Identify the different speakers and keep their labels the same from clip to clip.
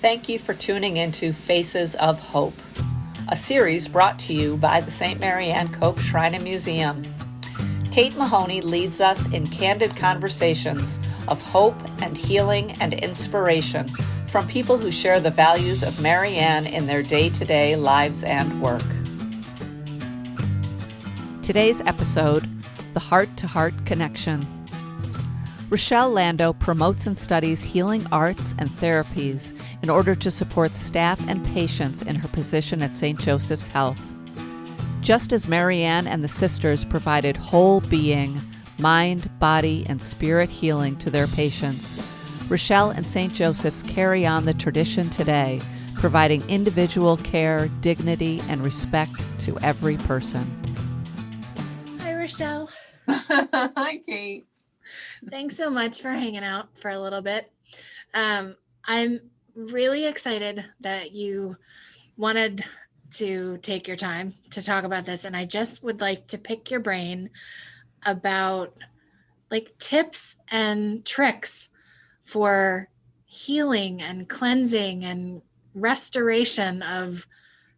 Speaker 1: Thank you for tuning into Faces of Hope, a series brought to you by the St. Marianne Cope Shrine and Museum. Kate Mahoney leads us in candid conversations of hope and healing and inspiration from people who share the values of Marianne in their day-to-day lives and work. Today's episode, the Heart-to-Heart Connection. Rachelle Lando promotes and studies healing arts and therapies in order to support staff and patients in her position at St. Joseph's Health. Just as Marianne and the sisters provided whole being, mind, body, and spirit healing to their patients, Rachelle and St. Joseph's carry on the tradition today, providing individual care, dignity, and respect to every person.
Speaker 2: Hi, Rachelle.
Speaker 3: Hi, Kate.
Speaker 2: Thanks so much for hanging out for a little bit. I'm really excited that you wanted to take your time to talk about this. And I just would like to pick your brain about like tips and tricks for healing and cleansing and restoration of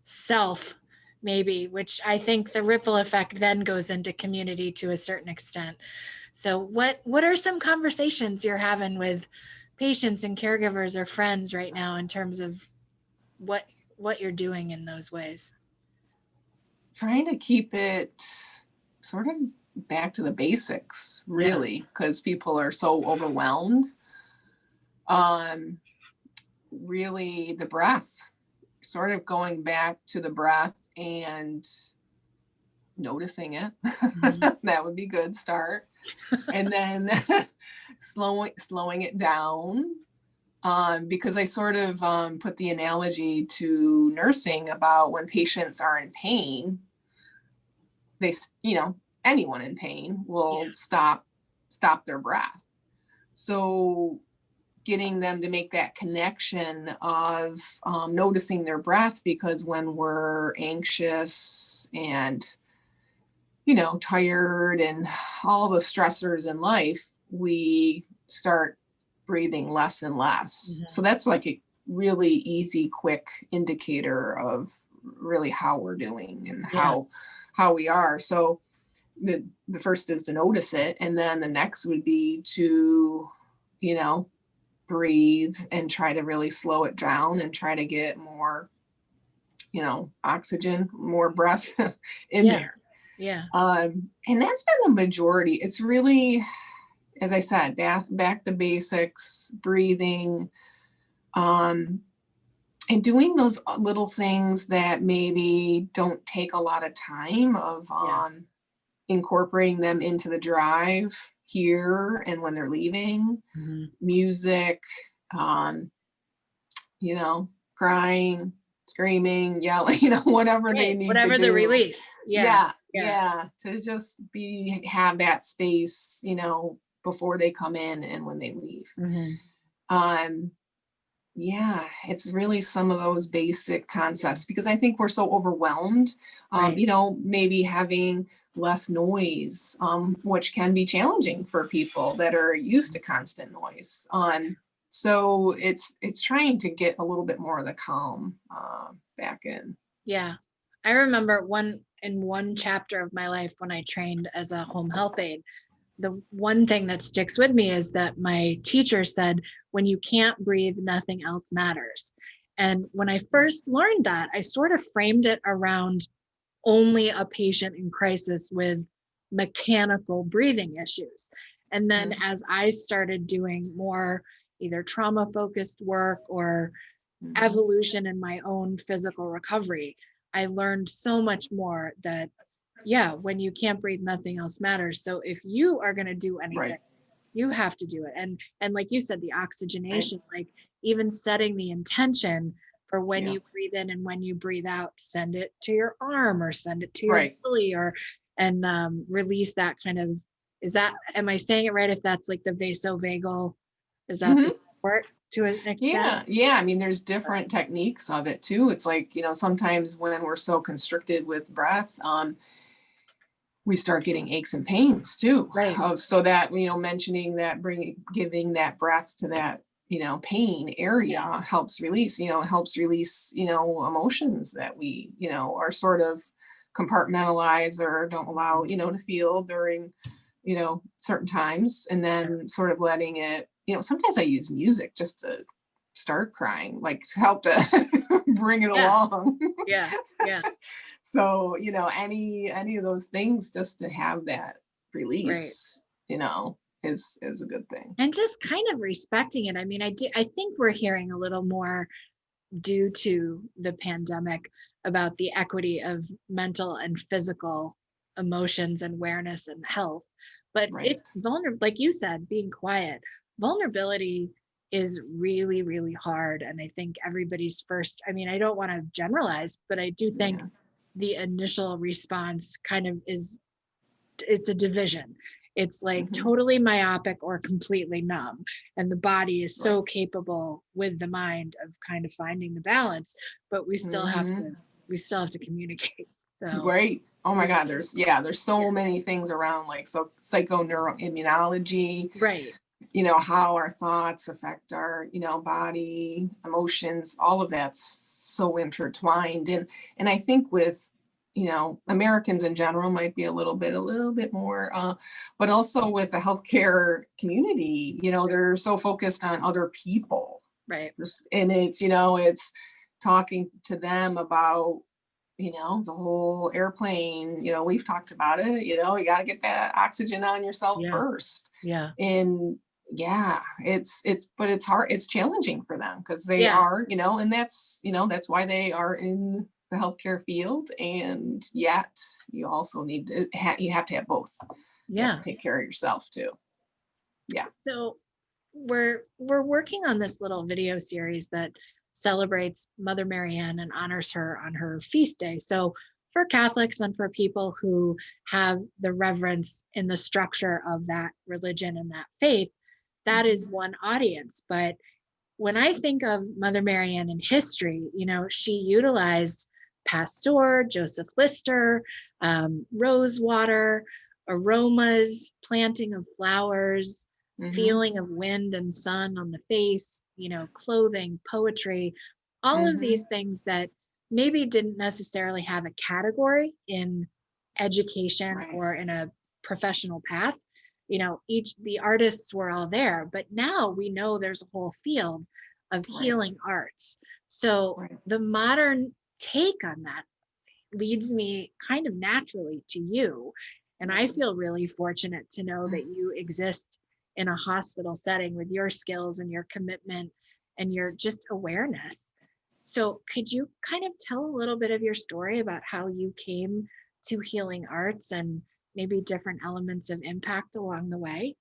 Speaker 2: self, maybe, which I think the ripple effect then goes into community to a certain extent. So what are some conversations you're having with patients and caregivers or friends right now in terms of what you're doing in those ways?
Speaker 3: Trying to keep it sort of back to the basics, really, because people are so overwhelmed. Really the breath, sort of going back to the breath and noticing it. Mm-hmm. That would be a good start. And then slowing it down, because I sort of put the analogy to nursing about when patients are in pain, they, anyone in pain will stop their breath. So getting them to make that connection of noticing their breath, because when we're anxious and tired and all the stressors in life, we start breathing less and less. Mm-hmm. So that's like a really easy, quick indicator of really how we're doing and how we are. So the first is to notice it. And then the next would be to, breathe and try to really slow it down and try to get more, oxygen, more breath in there.
Speaker 2: Yeah.
Speaker 3: And that's been the majority. It's really, as I said, back to basics, breathing, and doing those little things that maybe don't take a lot of time of incorporating them into the drive here and when they're leaving. Mm-hmm. Music, crying, screaming, yelling, whatever they need
Speaker 2: whatever
Speaker 3: to do.
Speaker 2: The release. Yeah.
Speaker 3: To just have that space, before they come in and when they leave. Mm-hmm. It's really some of those basic concepts, because I think we're so overwhelmed, right. Maybe having less noise, which can be challenging for people that are used to constant noise. So it's trying to get a little bit more of the calm back in.
Speaker 2: Yeah. I remember one chapter of my life when I trained as a home health aide, the one thing that sticks with me is that my teacher said, when you can't breathe, nothing else matters. And when I first learned that, I sort of framed it around only a patient in crisis with mechanical breathing issues. And then mm-hmm. as I started doing more either trauma-focused work or mm-hmm. evolution in my own physical recovery, I learned so much more that, when you can't breathe, nothing else matters. So if you are going to do anything, right. you have to do it. And like you said, the oxygenation, right. like even setting the intention for when you breathe in and when you breathe out, send it to your arm or send it to your right. belly and release that kind of, am I saying it right? If that's like the vasovagal, is that mm-hmm. the support to an extent?
Speaker 3: Yeah. I mean, there's different techniques of it too. It's like, sometimes when we're so constricted with breath, we start getting aches and pains too.
Speaker 2: Right.
Speaker 3: So that, mentioning that, giving that breath to that, pain area helps release, emotions that we, are sort of compartmentalize or don't allow, to feel during, certain times, and then sort of letting it, sometimes I use music just to start crying, like to help to bring it along.
Speaker 2: Yeah. Yeah.
Speaker 3: So, any of those things just to have that release, is a good thing.
Speaker 2: And just kind of respecting it. I mean, I think we're hearing a little more due to the pandemic about the equity of mental and physical emotions and awareness and health. But it's vulnerable, like you said, being quiet. Vulnerability is really, really hard. And I think everybody's first, I mean, I don't want to generalize, but I do think the initial response kind of it's a division. It's like totally myopic or completely numb. And the body is so capable with the mind of kind of finding the balance, but we still have to communicate. So
Speaker 3: oh my God, there's so many things around, like, so psychoneuroimmunology, how our thoughts affect our, body, emotions, all of that's so intertwined. And I think with, Americans in general might be a little bit more, but also with the healthcare community, they're so focused on other people. And it's talking to them about, the whole airplane, we've talked about it, you got to get that oxygen on yourself first. And but it's hard. It's challenging for them because they are, and that's why they are in the healthcare field. And yet you also need to you have to have both. You have to take care of yourself too.
Speaker 2: So we're working on this little video series that celebrates Mother Marianne and honors her on her feast day. So for Catholics and for people who have the reverence in the structure of that religion and that faith, that is one audience. But when I think of Mother Marianne in history, she utilized Pasteur, Joseph Lister, rose water, aromas, planting of flowers, feeling of wind and sun on the face, clothing, poetry, all of these things that maybe didn't necessarily have a category in education or in a professional path. The artists were all there, but now we know there's a whole field of healing arts. So the modern take on that leads me kind of naturally to you. And I feel really fortunate to know that you exist in a hospital setting with your skills and your commitment and your just awareness. So could you kind of tell a little bit of your story about how you came to healing arts and maybe different elements of impact along the way?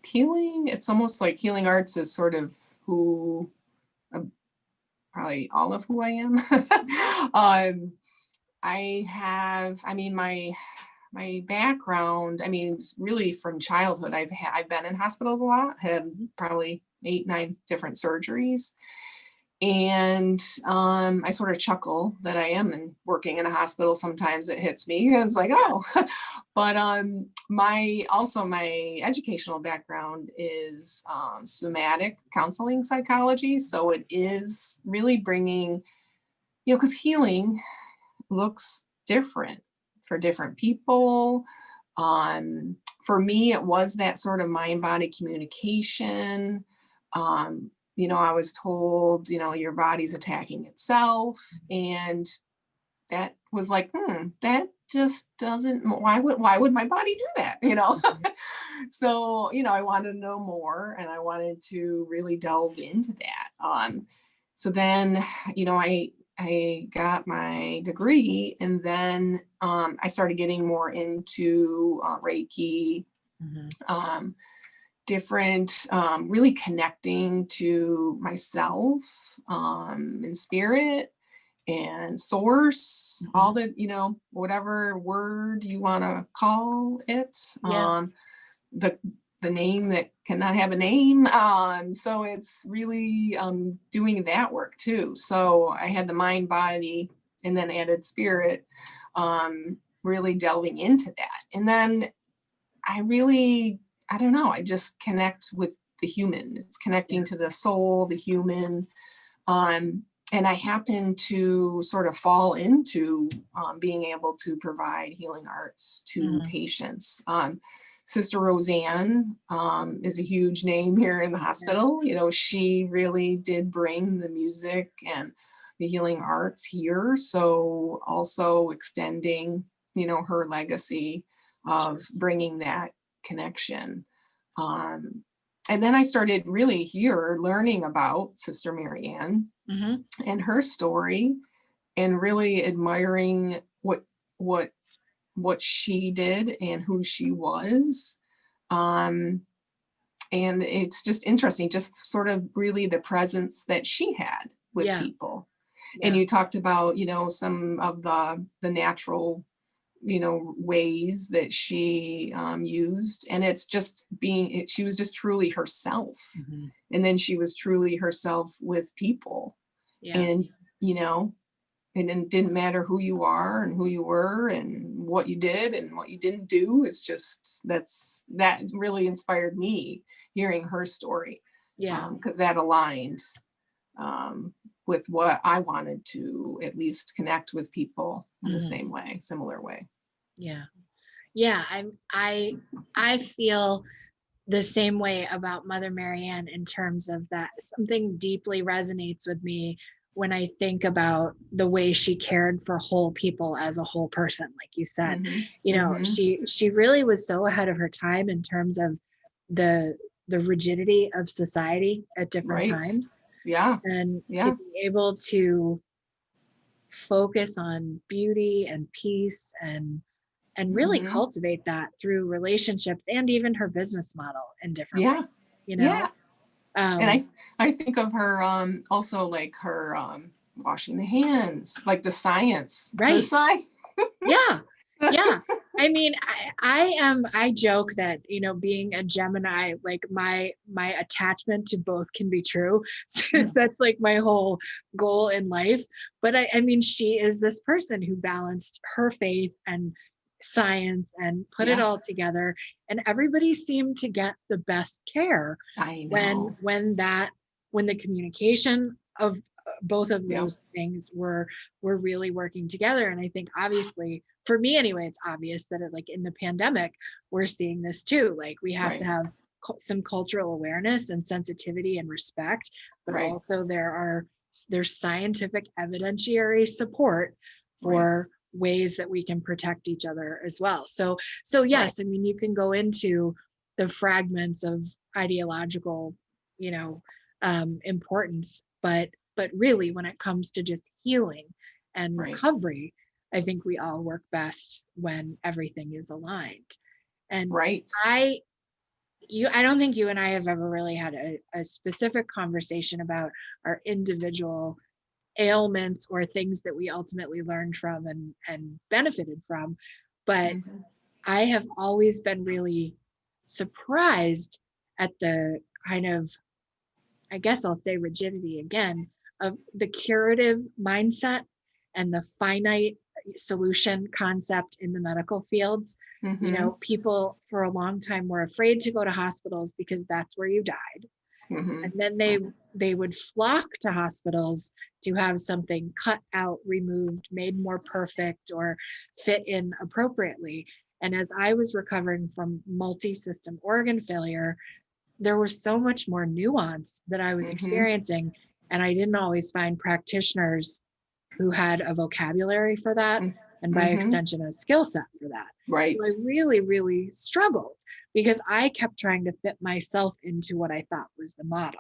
Speaker 3: Healing, it's almost like healing arts is sort of who, probably all of who I am. My background, it's really from childhood. I've been in hospitals a lot, had probably 8, 9 different surgeries. And I sort of chuckle that I am working in a hospital. Sometimes it hits me. It's like, oh, but my educational background is somatic counseling psychology. So it is really bringing, because healing looks different for different people. For me, it was that sort of mind-body communication. I was told, your body's attacking itself. And that was like, that just doesn't, why would my body do that? So, I wanted to know more and I wanted to really delve into that. So then, I got my degree, and then I started getting more into Reiki, different, really connecting to myself in spirit and source, all the, whatever word you want to call it, the name that cannot have a name. So it's really doing that work too. So I had the mind, body, and then added spirit, really delving into that. And then I really, I don't know, I just connect with the human. It's connecting to the soul, the human. And I happen to sort of fall into being able to provide healing arts to patients. Sister Roseanne is a huge name here in the hospital. You know, she really did bring the music and the healing arts here. So also extending, you know, her legacy of bringing that connection. And then I started really here learning about Sister Marianne and her story, and really admiring what she did and who she was. And it's just interesting, just sort of really the presence that she had with people. And you talked about, you know, some of the natural, you know, ways that she used, and it's just she was just truly herself. And then she was truly herself with people. And, you know, and it didn't matter who you are and who you were and what you did and what you didn't do. It's just, that really inspired me hearing her story. Because that aligned with what I wanted to at least connect with people in the same way, similar way.
Speaker 2: I feel the same way about Mother Marianne, in terms of that something deeply resonates with me when I think about the way she cared for whole people as a whole person. Like you said, you know, she really was so ahead of her time in terms of the rigidity of society at different times. And to be able to focus on beauty and peace and really cultivate that through relationships and even her business model in different ways, you know?
Speaker 3: And I think of her also like her washing the hands, like the science.
Speaker 2: Right.
Speaker 3: The science.
Speaker 2: I mean, I joke that, you know, being a Gemini, like my attachment to both can be true. So that's like my whole goal in life. But I mean, she is this person who balanced her faith and science and put it all together, and everybody seemed to get the best care when the communication of both of those things were really working together. And I think, obviously, for me anyway, it's obvious that like in the pandemic, we're seeing this too. Like we have to have some cultural awareness and sensitivity and respect, but also there's scientific evidentiary support for ways that we can protect each other as well. So yes, I mean, you can go into the fragments of ideological, you know, importance, but really when it comes to just healing and recovery, I think we all work best when everything is aligned. And I don't think you and I have ever really had a specific conversation about our individual ailments or things that we ultimately learned from and benefited from. But I have always been really surprised at the kind of, I guess I'll say rigidity again, of the curative mindset and the finite solution concept in the medical fields. You know, people for a long time were afraid to go to hospitals because that's where you died. And then they would flock to hospitals to have something cut out, removed, made more perfect, or fit in appropriately. And as I was recovering from multi-system organ failure, there was so much more nuance that I was experiencing. And I didn't always find practitioners who had a vocabulary for that, and by extension, a skill set for that. So I really, really struggled because I kept trying to fit myself into what I thought was the model.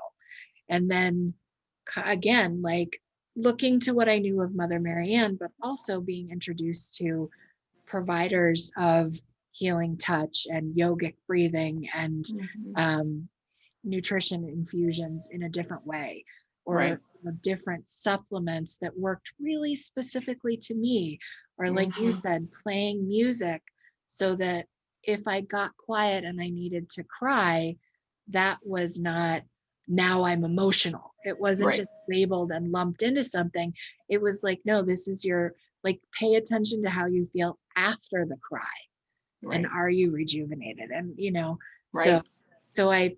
Speaker 2: And then again, like looking to what I knew of Mother Marianne, but also being introduced to providers of healing touch and yogic breathing and nutrition infusions in a different way, or different supplements that worked really specifically to me, or like you said, playing music so that if I got quiet and I needed to cry, that was not, now I'm emotional. It wasn't just labeled and lumped into something. It was like, no, this is your, like, pay attention to how you feel after the cry. and are you rejuvenated? And,
Speaker 3: Right.
Speaker 2: so I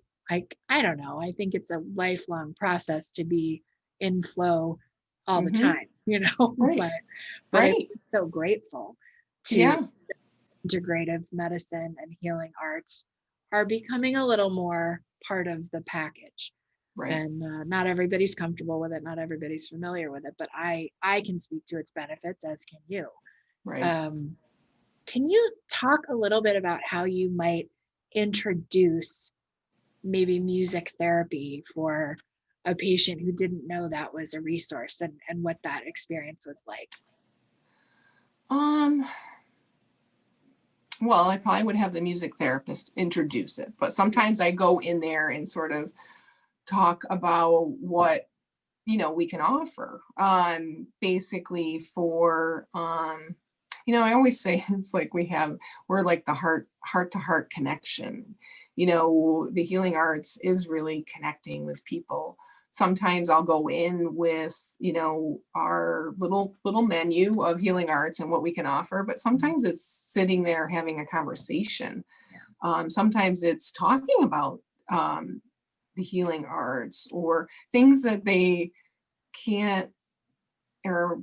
Speaker 2: don't know. I think it's a lifelong process to be in flow all the
Speaker 3: Mm-hmm.
Speaker 2: time,
Speaker 3: Right.
Speaker 2: but I'm
Speaker 3: Right.
Speaker 2: so grateful to
Speaker 3: Yeah.
Speaker 2: integrative medicine and healing arts are becoming a little more part of the package.
Speaker 3: Right.
Speaker 2: And not everybody's comfortable with it. Not everybody's familiar with it, but I can speak to its benefits, as can you.
Speaker 3: Right.
Speaker 2: Can you talk a little bit about how you might introduce maybe music therapy for a patient who didn't know that was a resource, and what that experience was like?
Speaker 3: Well, I probably would have the music therapist introduce it, but sometimes I go in there and sort of talk about what, we can offer. Basically for, I always say it's like we're like the heart-to-heart connection. The healing arts is really connecting with people. Sometimes I'll go in with, our little menu of healing arts and what we can offer, but sometimes it's sitting there having a conversation. Sometimes it's talking about the healing arts or things that they can't or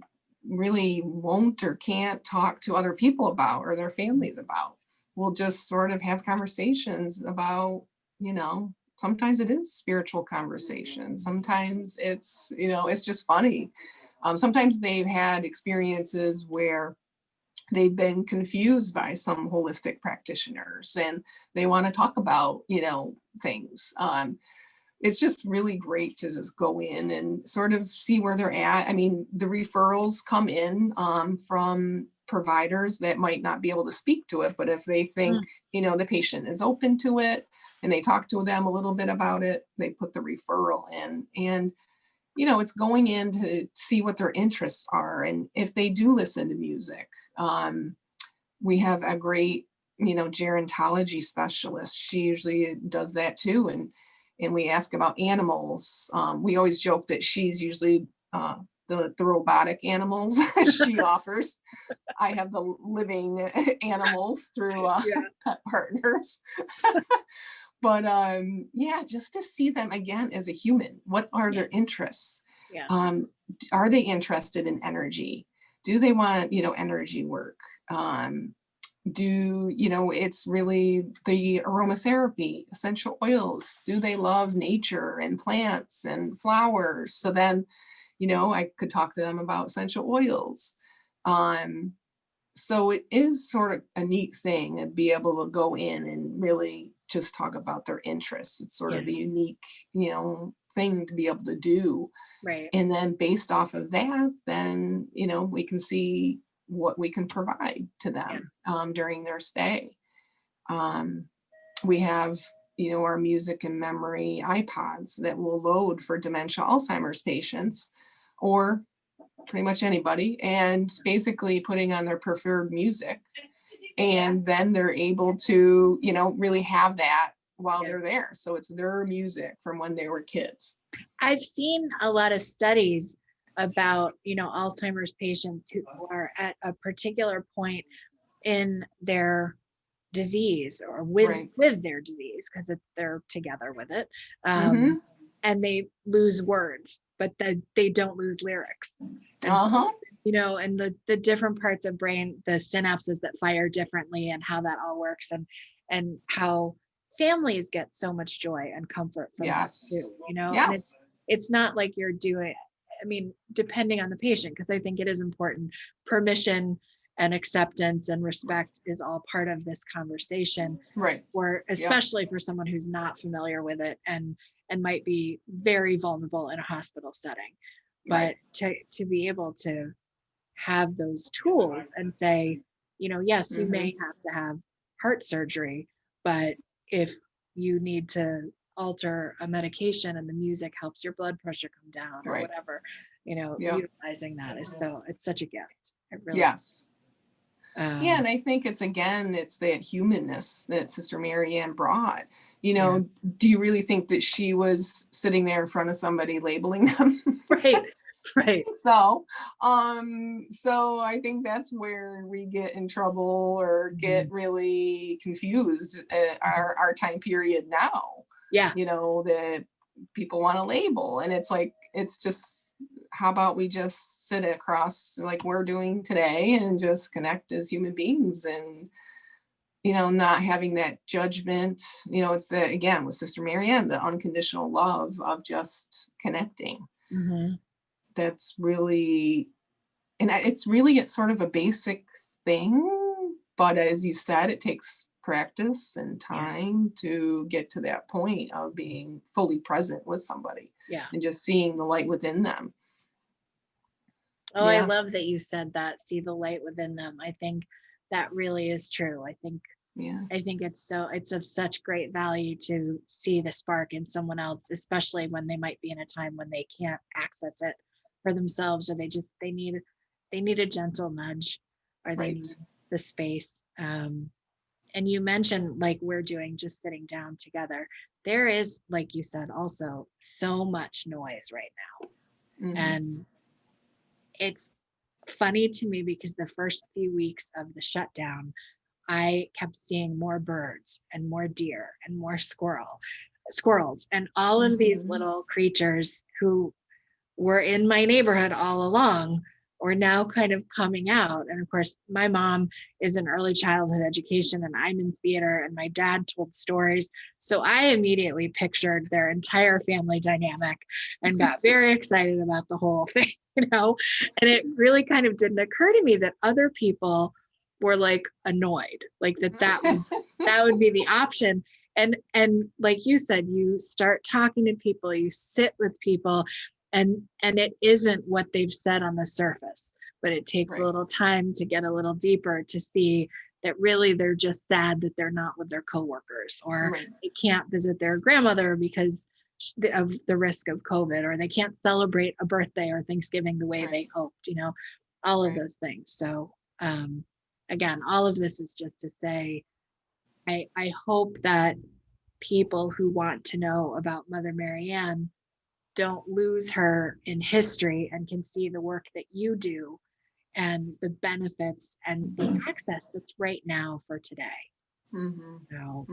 Speaker 3: really won't or can't talk to other people about or their families about. We'll just sort of have conversations about, sometimes it is spiritual conversation. Sometimes it's just funny. Sometimes they've had experiences where they've been confused by some holistic practitioners and they want to talk about, things. It's just really great to just go in and sort of see where they're at. I mean, the referrals come in from providers that might not be able to speak to it, but if they think, the patient is open to it and they talk to them a little bit about it, they put the referral in. And, it's going in to see what their interests are. And if they do listen to music, we have a great, gerontology specialist. She usually does that too. And we ask about animals. We always joke that she's usually the robotic animals she offers. I have the living animals through pet partners. But just to see them again as a human. What are their interests?
Speaker 2: Yeah.
Speaker 3: Are they interested in energy? Do they want, energy work? It's really the aromatherapy, essential oils. Do they love nature and plants and flowers? So then, I could talk to them about essential oils. So it is sort of a neat thing and be able to go in and really just talk about their interests. It's sort of a unique, thing to be able to do.
Speaker 2: Right.
Speaker 3: And then based off of that, then, we can see what we can provide to them during their stay. We have, our music and memory iPods that will load for dementia Alzheimer's patients or pretty much anybody, and basically putting on their preferred music. And then they're able to, really have that while they're there. So it's their music from when they were kids.
Speaker 2: I've seen a lot of studies about, Alzheimer's patients who are at a particular point in their disease or with their disease, because they're together with it. And they lose words, but they don't lose lyrics. And and the different parts of brain, the synapses that fire differently and how that all works, and how families get so much joy and comfort from that too, and it's not like you're doing, depending on the patient, because I think it is important, permission and acceptance and respect is all part of this conversation,
Speaker 3: right?
Speaker 2: Or especially for someone who's not familiar with it and might be very vulnerable in a hospital setting. But to be able to have those tools and say, yes, you may have to have heart surgery, but if you need to alter a medication and the music helps your blood pressure come down or whatever, utilizing that is it's such a gift. It really is.
Speaker 3: And I think it's that humanness that Sister Marianne brought. Do you really think that she was sitting there in front of somebody labeling them?
Speaker 2: Right. Right.
Speaker 3: So I think that's where we get in trouble or get really confused at our time period now.
Speaker 2: Yeah.
Speaker 3: That people want to label, and it's like, it's just, how about we just sit across like we're doing today and just connect as human beings, and not having that judgment. It's again, with Sister Marianne, the unconditional love of just connecting. That's really, and it's sort of a basic thing, but as you said, it takes practice and time to get to that point of being fully present with somebody, and just seeing the light within them.
Speaker 2: Oh, I love that you said that. See the light within them. I think that really is true. I think it's of such great value to see the spark in someone else, especially when they might be in a time when they can't access it for themselves, or they need a gentle nudge, or they need the space. And you mentioned, like we're doing, just sitting down together. There is, like you said, also so much noise right now. And it's funny to me because the first few weeks of the shutdown, I kept seeing more birds and more deer and more squirrels and all of these little creatures who were in my neighborhood all along or now kind of coming out. And of course, my mom is in early childhood education and I'm in theater, and my dad told stories. So I immediately pictured their entire family dynamic and got very excited about the whole thing, and it really kind of didn't occur to me that other people were like annoyed, like that would be the option. And like you said, you start talking to people, you sit with people, and it isn't what they've said on the surface, but it takes a little time to get a little deeper to see that really they're just sad that they're not with their coworkers, or they can't visit their grandmother because of the risk of COVID, or they can't celebrate a birthday or Thanksgiving the way they hoped, all of those things. So again, all of this is just to say, I hope that people who want to know about Mother Marianne don't lose her in history and can see the work that you do and the benefits and the access that's right now for today. So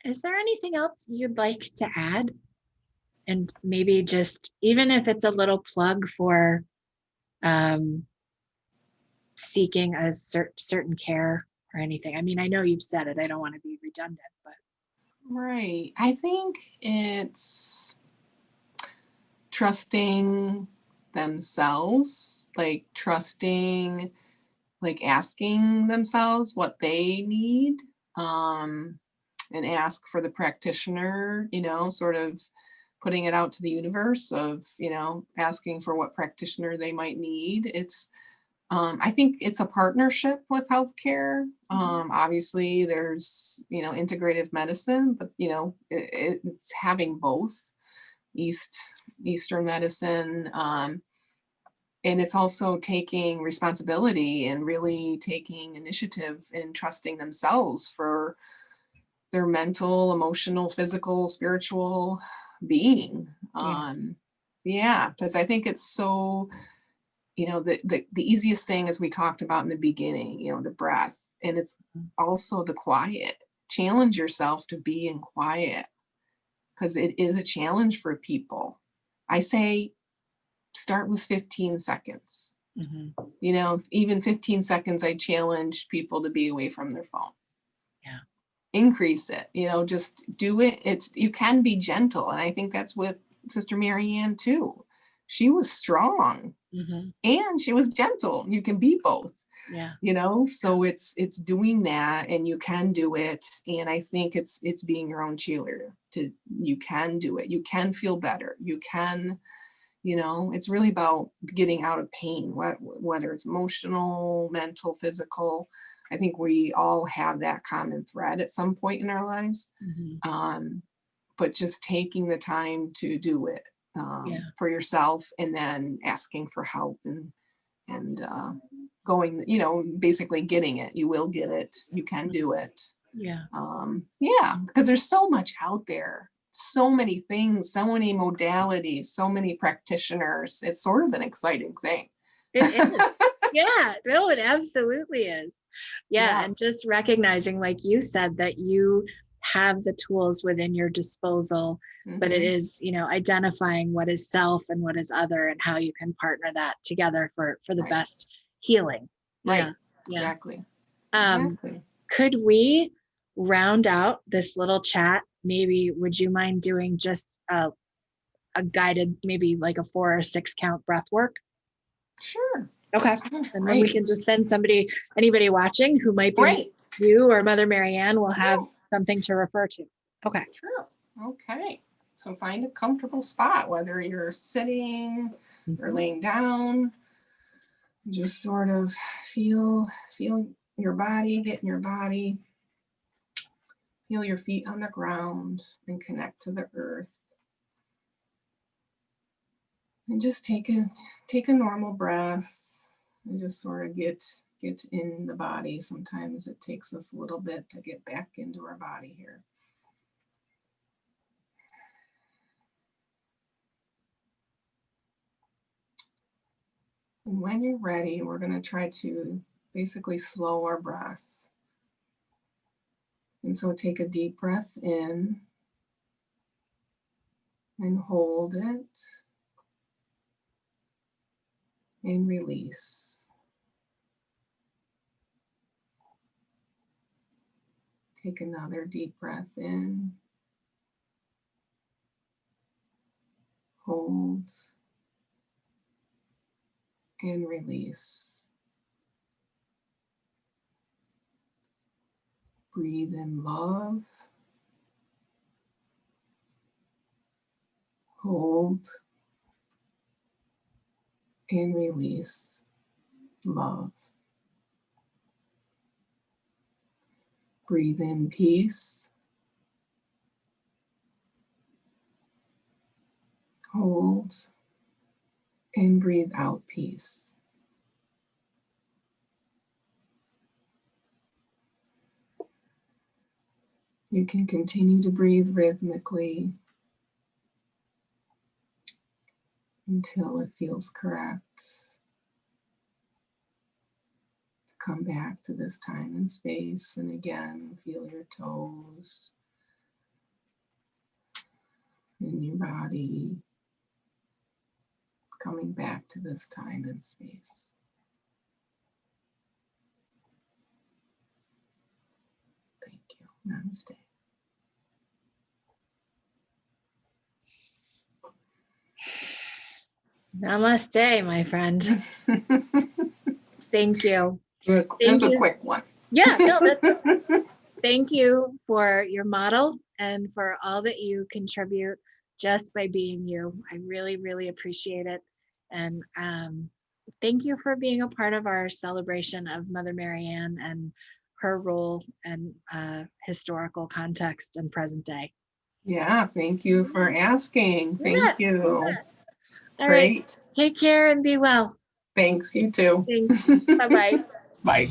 Speaker 2: is there anything else you'd like to add? And maybe just, even if it's a little plug for seeking a certain care or anything. I mean, I know you've said it, I don't want to be redundant, but.
Speaker 3: Right. I think it's trusting themselves, like trusting, like asking themselves what they need, and ask for the practitioner, sort of putting it out to the universe of, asking for what practitioner they might need. It's, I think it's a partnership with healthcare. Obviously there's, integrative medicine, but, it's having both Eastern medicine. And it's also taking responsibility and really taking initiative and trusting themselves for their mental, emotional, physical, spiritual being. Because I think it's so, the easiest thing, as we talked about in the beginning, the breath, and it's also the quiet. Challenge yourself to be in quiet, because it is a challenge for people. I say, start with 15 seconds. Even 15 seconds, I challenge people to be away from their phone. Increase it, just do it. You can be gentle. And I think that's with Sister Marianne too. She was strong and she was gentle. You can be both. So it's doing that, and you can do it. And I think it's being your own cheerleader. You can do it. You can feel better. You can, it's really about getting out of pain, whether it's emotional, mental, physical. I think we all have that common thread at some point in our lives. But just taking the time to do it for yourself, and then asking for help and going, basically getting it. You will get it. You can do it. Because there's so much out there, so many things, so many modalities, so many practitioners. It's sort of an exciting thing.
Speaker 2: It is. Yeah, no, it absolutely is. Yeah,
Speaker 3: Yeah.
Speaker 2: and just recognizing, like you said, that you have the tools within your disposal, but it
Speaker 3: Mhm.
Speaker 2: is, identifying what is self and what is other and how you can partner that together for the
Speaker 3: Right.
Speaker 2: best healing.
Speaker 3: Right.
Speaker 2: Yeah. Yeah.
Speaker 3: Exactly.
Speaker 2: Um,
Speaker 3: Exactly.
Speaker 2: could we round out this little chat? Maybe would you mind doing just a guided, maybe like a 4 or 6 count breath work?
Speaker 3: Sure.
Speaker 2: Okay. And then we can just send anybody watching who might be
Speaker 3: Great.
Speaker 2: you or Mother Marianne will have
Speaker 3: Yeah.
Speaker 2: something to refer to. Okay.
Speaker 3: Sure. Okay. So find a comfortable spot, whether you're sitting or laying down. Just sort of feel your body, get in your body. Feel your feet on the ground and connect to the earth. And just take a normal breath and just sort of get in the body. Sometimes it takes us a little bit to get back into our body here. And when you're ready, we're going to try to basically slow our breath. And so take a deep breath in and hold it and release. Take another deep breath in, hold, and release. Breathe in love, hold, and release love. Breathe in peace, hold, and breathe out peace. You can continue to breathe rhythmically until it feels correct to come back to this time and space. And again, feel your toes in your body, coming back to this time and space. Thank you. Namaste.
Speaker 2: Namaste, my friend. Thank you.
Speaker 3: That was a quick one.
Speaker 2: Yeah, no, thank you for your model and for all that you contribute just by being you. I really, really appreciate it. And thank you for being a part of our celebration of Mother Marianne and her role and historical context and present day.
Speaker 3: Yeah, thank you for asking. Thank you.
Speaker 2: All right.
Speaker 3: Great.
Speaker 2: Take care and be well.
Speaker 3: Thanks, you too.
Speaker 2: Thanks. Bye-bye.
Speaker 3: Bye.